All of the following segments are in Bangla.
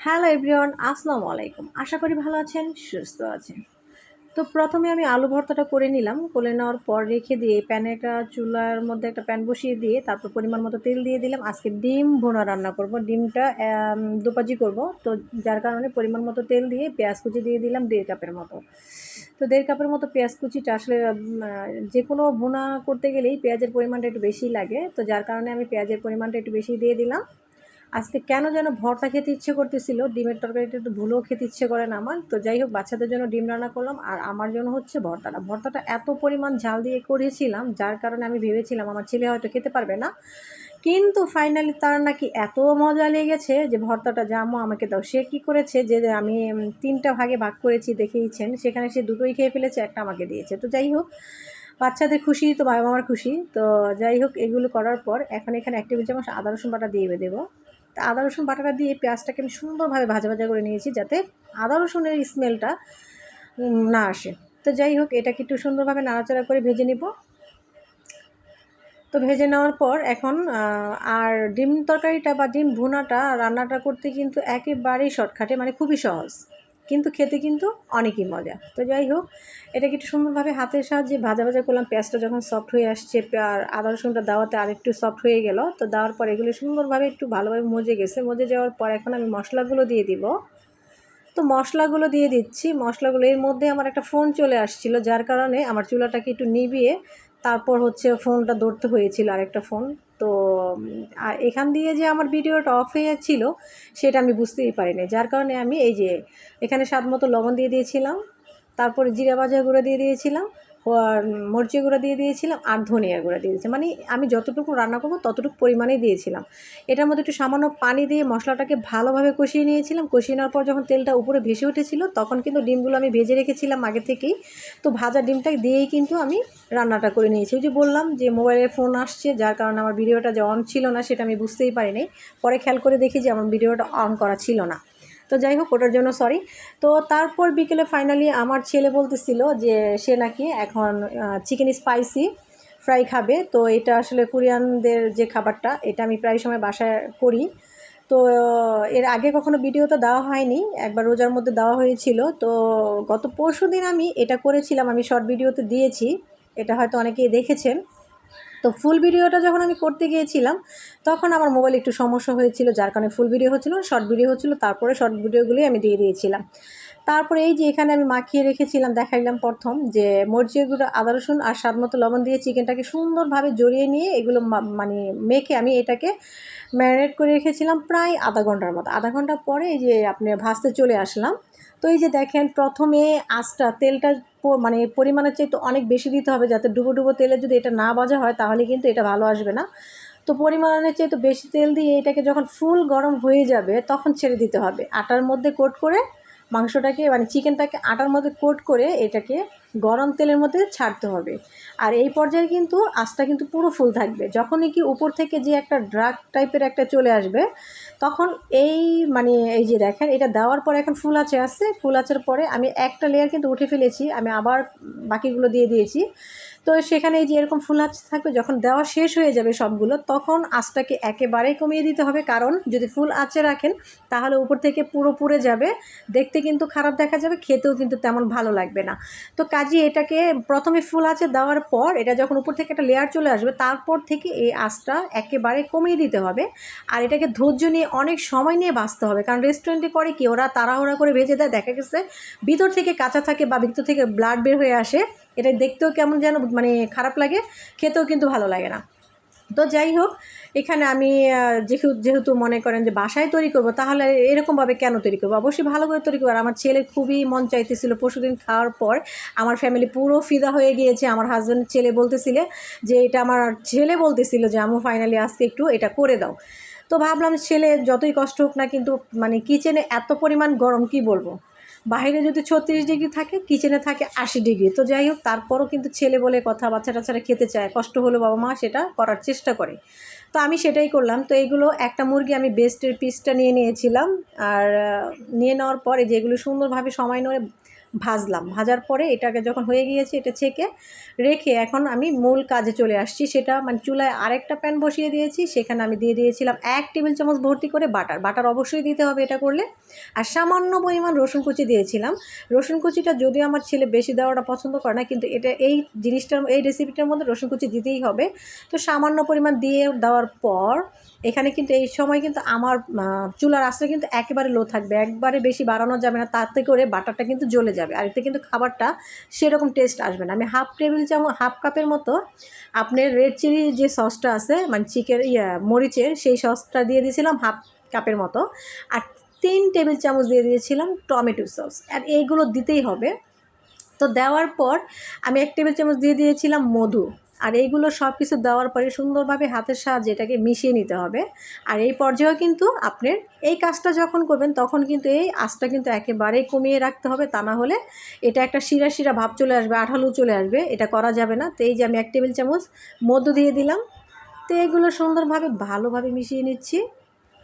হ্যালো এভরিওয়ান, আসসালামু আলাইকুম। আশা করি ভালো আছেন, সুস্থ আছেন। তো প্রথমে আমি আলু ভর্তাটা করে নিলাম। করে নেওয়ার পর রেখে দিয়ে চুলার মধ্যে একটা প্যান বসিয়ে দিয়ে তারপর পরিমাণ মতো তেল দিয়ে দিলাম। আজকে ডিম ভুনা রান্না করব, ডিমটা দুপাজি করব। তো যার কারণে পরিমাণ মতো তেল দিয়ে পেঁয়াজ কুচি দিয়ে দিলাম 1.5 কাপের মতো। তো 1.5 কাপের মতো পেঁয়াজ কুচিটা আসলে যে কোনো ভুনা করতে গেলেই পেঁয়াজের পরিমাণটা একটু বেশি লাগে। তো যার কারণে আমি পেঁয়াজের পরিমাণটা একটু বেশি দিয়ে দিলাম। আজকে কেন যেন ভর্তা খেতে ইচ্ছে করতেছিল, ডিমের তরকারিটা একটু ভুলেও খেতে ইচ্ছে করে না আমার। তো যাই হোক, বাচ্চাদের জন্য ডিম রান্না করলাম আর আমার জন্য হচ্ছে ভর্তাটা এত পরিমাণ ঝাল দিয়ে করেছিলাম যার কারণে আমি ভেবেছিলাম আমার ছেলে হয়তো খেতে পারবে না, কিন্তু ফাইনালি তার নাকি এত মজা লেগেছে যে ভর্তাটা যা আম্মু আমাকে দাও। সে কী করেছে, যে আমি 3টা ভাগে ভাগ করেছি দেখেইছেন, সেখানে সে 2টোই খেয়ে ফেলেছে, একটা আমাকে দিয়েছে। তো যাই হোক, বাচ্চাদের খুশি তো বাবা মার খুশি। তো যাই হোক, এগুলো করার পর এখন এখানে 1 টেবিল চামচ আদা রসুন বাটা দিয়ে দেবো। তা আদা রসুন বাটাটা দিয়ে পেঁয়াজটাকে আমি সুন্দরভাবে ভাজা ভাজা করে নিয়েছি, যাতে আদা রসুনের স্মেলটা না আসে। তো যাই হোক, এটাকে একটু সুন্দরভাবে নাড়াচাড়া করে ভেজে নিব। তো ভেজে নেওয়ার পর এখন আর ডিম তরকারিটা বা ডিম ভুনাটা রান্নাটা করতে কিন্তু একেবারেই শর্টকাটে, মানে খুবই সহজ, কিন্তু খেতে কিন্তু অনেকই মজা। তো যাই হোক, এটাকে একটু সুন্দরভাবে হাতের সাহায্যে ভাজা ভাজা করলাম। পেঁয়াজটা যখন সফট হয়ে আসছে আর আদা রসুনটা দেওয়াতে আরেকটু সফট হয়ে গেল। তো দেওয়ার পর এগুলো সুন্দরভাবে একটু ভালোভাবে মজে গেছে। মজে যাওয়ার পর এখন আমি মশলাগুলো দিয়ে দিব। তো মশলাগুলো দিয়ে দিচ্ছি। মশলাগুলো এর মধ্যে আমার একটা ফোন চলে আসছিল, যার কারণে আমার চুলাটাকে একটু নিভিয়ে তারপর হচ্ছে ফোনটা ধরতে হয়েছিল, আরেকটা ফোন। তো আর এখান দিয়ে যে আমার ভিডিওটা অফ হয়ে যাচ্ছিল সেটা আমি বুঝতেই পারিনি, যার কারণে আমি এই যে এখানে স্বাদ মতো লবণ দিয়ে দিয়েছিলাম, তারপরে জিরা ভাজা গুঁড়ো দিয়ে দিয়েছিলাম, আর মরিচের গুঁড়ো দিয়ে দিয়েছিলাম, আর ধনিয়া গুঁড়ো দিয়ে দিয়েছি। মানে আমি যতটুকু রান্না করবো ততটুকু পরিমাণেই দিয়েছিলাম। এটার মধ্যে একটু সামান্য পানি দিয়ে মশলাটাকে ভালোভাবে কষিয়ে নিয়েছিলাম। কষিয়ে নেওয়ার পর যখন তেলটা উপরে ভেসে উঠেছিল তখন কিন্তু ডিমগুলো আমি ভেজে রেখেছিলাম আগে থেকেই। তো ভাজা ডিমটা দিয়েই কিন্তু আমি রান্নাটা করে নিয়েছি। ওই যে বললাম যে মোবাইলে ফোন আসছে, যার কারণে আমার ভিডিওটা যে অন ছিল না সেটা আমি বুঝতেই পারিনি। পরে খেয়াল করে দেখি যে আমার ভিডিওটা অন করা ছিল না। তো যাই হোক, ওটার জন্য সরি। তো তারপর বিকেলে ফাইনালি আমার ছেলে বলতেছিল যে সে নাকি এখন চিকেন স্পাইসি ফ্রাই খাবে। তো এটা আসলে কোরিয়ানদের যে খাবারটা, এটা আমি প্রায় সময় বাসায় করি। তো এর আগে কখনো ভিডিওটা দেওয়া হয়নি, একবার রোজার মধ্যে দেওয়া হয়েছিল। তো গত পরশুদিন আমি এটা করেছিলাম, আমি শর্ট ভিডিওতে দিয়েছি, এটা হয়তো অনেকেই দেখেছেন। তো ফুল ভিডিওটা যখন আমি করতে গিয়েছিলাম তখন আমার মোবাইলে একটু সমস্যা হয়েছিল, যার কারণে ফুল ভিডিও হচ্ছিল না, শর্ট ভিডিও হচ্ছিলো। তারপরে শর্ট ভিডিওগুলোই আমি দিয়ে দিয়েছিলাম। তারপরে এই যে এখানে আমি মাখিয়ে রেখেছিলাম, দেখাইলাম প্রথম যে মরিচের গুঁড়ো, আদা রসুন আর স্বাদ মতো লবণ দিয়ে চিকেনটাকে সুন্দরভাবে জড়িয়ে নিয়ে এগুলো মানে মেখে আমি এটাকে ম্যারিনেট করে রেখেছিলাম প্রায় আধা ঘন্টার মতো। আধা ঘন্টা পরে এই যে আপনি ভাজতে চলে আসলাম। তো এই যে দেখেন, প্রথমে আঁচটা তেলটা মানে পরিমাণের চাইতে অনেক বেশি দিতে হবে, যাতে ডুবো ডুবো তেলে যদি এটা না ভাজা হয় তাহলে কিন্তু এটা ভালো আসবে না। তো পরিমাণের চাইতে বেশি তেল দিয়ে এটাকে যখন ফুল গরম হয়ে যাবে তখন ছেড়ে দিতে হবে আটার মধ্যে কোট করে। মাংসটাকে মানে চিকেনটাকে আটার মধ্যে কোট করে এটাকে গরম তেলের মধ্যে ছাড়তে হবে। আর এই পর্যায়ে কিন্তু আঁচটা কিন্তু পুরো ফুল থাকবে। যখনই কি উপর থেকে যে একটা ড্রাগ টাইপের একটা চলে আসবে তখন এই মানে এই যে দেখেন, এটা দেওয়ার পরে এখন ফুল আঁচে আছে। ফুল আঁচের পরে আমি একটা লেয়ার কিন্তু উঠে ফেলেছি, আমি আবার বাকিগুলো দিয়ে দিয়েছি। তো সেখানে এই যে এরকম ফুল আঁচ থাকবে, যখন দেওয়া শেষ হয়ে যাবে সবগুলো তখন আঁচটাকে একেবারেই কমিয়ে দিতে হবে, কারণ যদি ফুল আঁচে রাখেন তাহলে উপর থেকে পুরো পুড়ে যাবে, দেখতে কিন্তু খারাপ দেখা যাবে, খেতেও কিন্তু তেমন ভালো লাগবে না। তো কাজে এটাকে প্রথমে ফুল আঁচে দেওয়ার পর এটা যখন উপর থেকে একটা লেয়ার চলে আসবে তারপর থেকে এই আঁচটা একেবারে কমিয়ে দিতে হবে। আর এটাকে ধৈর্য নিয়ে অনেক সময় নিয়ে ভাজতে হবে, কারণ রেস্টুরেন্টে করে কি ওরা তাড়াহুড়া করে ভেজে দেয়, দেখা গেছে ভিতর থেকে কাঁচা থাকে বা ভিতর থেকে ব্লাড বের হয়ে আসে, এটা দেখতেও কেমন যেন মানে খারাপ লাগে, খেতেও কিন্তু ভালো লাগে না। তো যাই হোক, এখানে আমি যেহেতু মনে করেন যে বাসায় তৈরি করব, তাহলে এরকমভাবে কেন তৈরি করবো, অবশ্যই ভালো করে তৈরি করবো। আর আমার ছেলে খুবই মন চাইতেছিল, পরশুদিন খাওয়ার পর আমার ফ্যামিলি পুরো ফিদা হয়ে গিয়েছে। আমার হাজব্যান্ড ছেলে বলতেছিল যে এটা আমার ছেলে বলতেছিল যে আম্মু ফাইনালি আজকে একটু এটা করে দাও। তো ভাবলাম ছেলে যতই কষ্ট হোক না, কিন্তু মানে কিচেনে এত পরিমাণ গরম কি বলবো, বাইরে যদি 36 ডিগ্রি থাকে কিচেনে থাকে 80 ডিগ্রি। তো যাই হোক, তারপরও কিন্তু ছেলে বলে কথা, বাচ্চা টাচ্চারা খেতে চায়, কষ্ট হলো বাবা মা সেটা করার চেষ্টা করে। তো আমি সেটাই করলাম। তো এইগুলো একটা মুরগি আমি বেস্টের পিসটা নিয়ে নিয়েছিলাম। আর নিয়ে নেওয়ার পরে যেগুলো সুন্দরভাবে সময় নিয়ে ভাজলাম। ভাজার পরে এটাকে যখন হয়ে গিয়েছে এটা ছেঁকে রেখে এখন আমি মূল কাজে চলে আসছি। সেটা মানে চুলায় আরেকটা প্যান বসিয়ে দিয়েছি, সেখানে আমি দিয়ে দিয়েছিলাম 1 টেবিল চামচ ভর্তি করে বাটার। বাটার অবশ্যই দিতে হবে এটা করলে। আর সামান্য পরিমাণ রসুন কুচি দিয়েছিলাম। রসুন কুচিটা যদিও আমার ছেলে বেশি দেওয়াটা পছন্দ করে না, কিন্তু এটা এই জিনিসটার এই রেসিপিটার মধ্যে রসুন কুচি দিতেই হবে। তো সামান্য পরিমাণ দিয়ে দেওয়ার পর এখানে কিন্তু এই সময় কিন্তু আমার চুলার আঁচটা কিন্তু একেবারে লো থাকবে, একবারে বেশি বাড়ানো যাবে না, তাতে করে বাটারটা কিন্তু জ্বলে যাবে, আর এতে কিন্তু খাবারটা সেরকম টেস্ট আসবে না। আমি হাফ কাপের মতো আপনার রেড চিলি যে সসটা আছে মানে মরিচের, সেই সসটা দিয়ে দিয়েছিলাম হাফ কাপের মতো। আর 3 টেবিল চামচ দিয়ে দিয়েছিলাম টমেটো সস, আর এইগুলো দিতেই হবে। তো দেওয়ার পর আমি 1 টেবিল চামচ দিয়ে দিয়েছিলাম মধু। আর এইগুলো সব কিছু দেওয়ার পরে সুন্দরভাবে হাতের সাহায্যে এটাকে মিশিয়ে নিতে হবে। আর এই পর্যায়েও কিন্তু আপনার এই কাজটা যখন করবেন তখন কিন্তু এই আঁচটা কিন্তু একেবারেই কমিয়ে রাখতে হবে, তা না হলে এটা একটা শিরা শিরা ভাব চলে আসবে, আঠালো চলে আসবে, এটা করা যাবে না। তো এই যে আমি 1 টেবিল চামচ মধু দিয়ে দিলাম। তো এগুলো সুন্দরভাবে ভালোভাবে মিশিয়ে নিচ্ছি।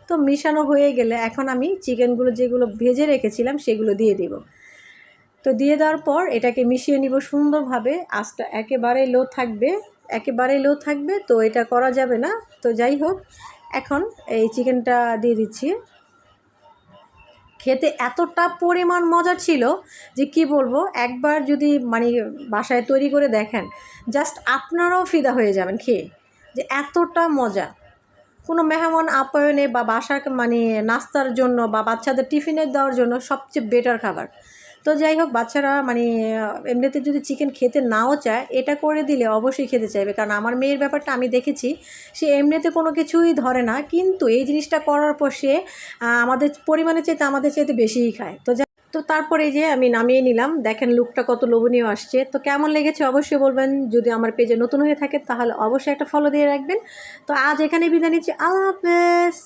তো মিশানো হয়ে গেলে এখন আমি চিকেনগুলো যেগুলো ভেজে রেখেছিলাম সেগুলো দিয়ে দিব। তো দিয়ে দেওয়ার পর এটাকে মিশিয়ে নিব সুন্দরভাবে। আঁচটা একেবারেই লো থাকবে, তো এটা করা যাবে না। তো যাই হোক, এখন এই চিকেনটা দিয়ে দিচ্ছি। খেতে এতটা পরিমাণ মজা ছিল যে কি বলবো, একবার যদি মানে বাসায় তৈরি করে দেখেন, জাস্ট আপনারাও ফিদা হয়ে যাবেন খেয়ে, যে এতটা মজা। কোনো মেহমান আপ্যায়নে বা বাসার মানে নাস্তার জন্য বা বাচ্চাদের টিফিনে দেওয়ার জন্য সবচেয়ে বেটার খাবার। তো যাই হোক, বাচ্চারা মানে এমনিতে যদি চিকেন খেতে নাও চায়, এটা করে দিলে অবশ্যই খেতে চাইবে। কারণ আমার মেয়ের ব্যাপারটা আমি দেখেছি, সে এমনিতে কোনো কিছুই ধরে না, কিন্তু এই জিনিসটা করার পর সে আমাদের পরিমাণের চাইতে আমাদের চাইতে বেশিই খায়। তো তারপরে এই যে আমি নামিয়ে নিলাম, দেখেন লুকটা কত লোভনীয় আসছে। তো কেমন লেগেছে অবশ্যই বলবেন। যদি আমার পেজে নতুন হয়ে থাকে তাহলে অবশ্যই একটা ফলো দিয়ে রাখবেন। তো আজ এখানে বিদায় নিচ্ছি, আল্লাহ হাফেজ।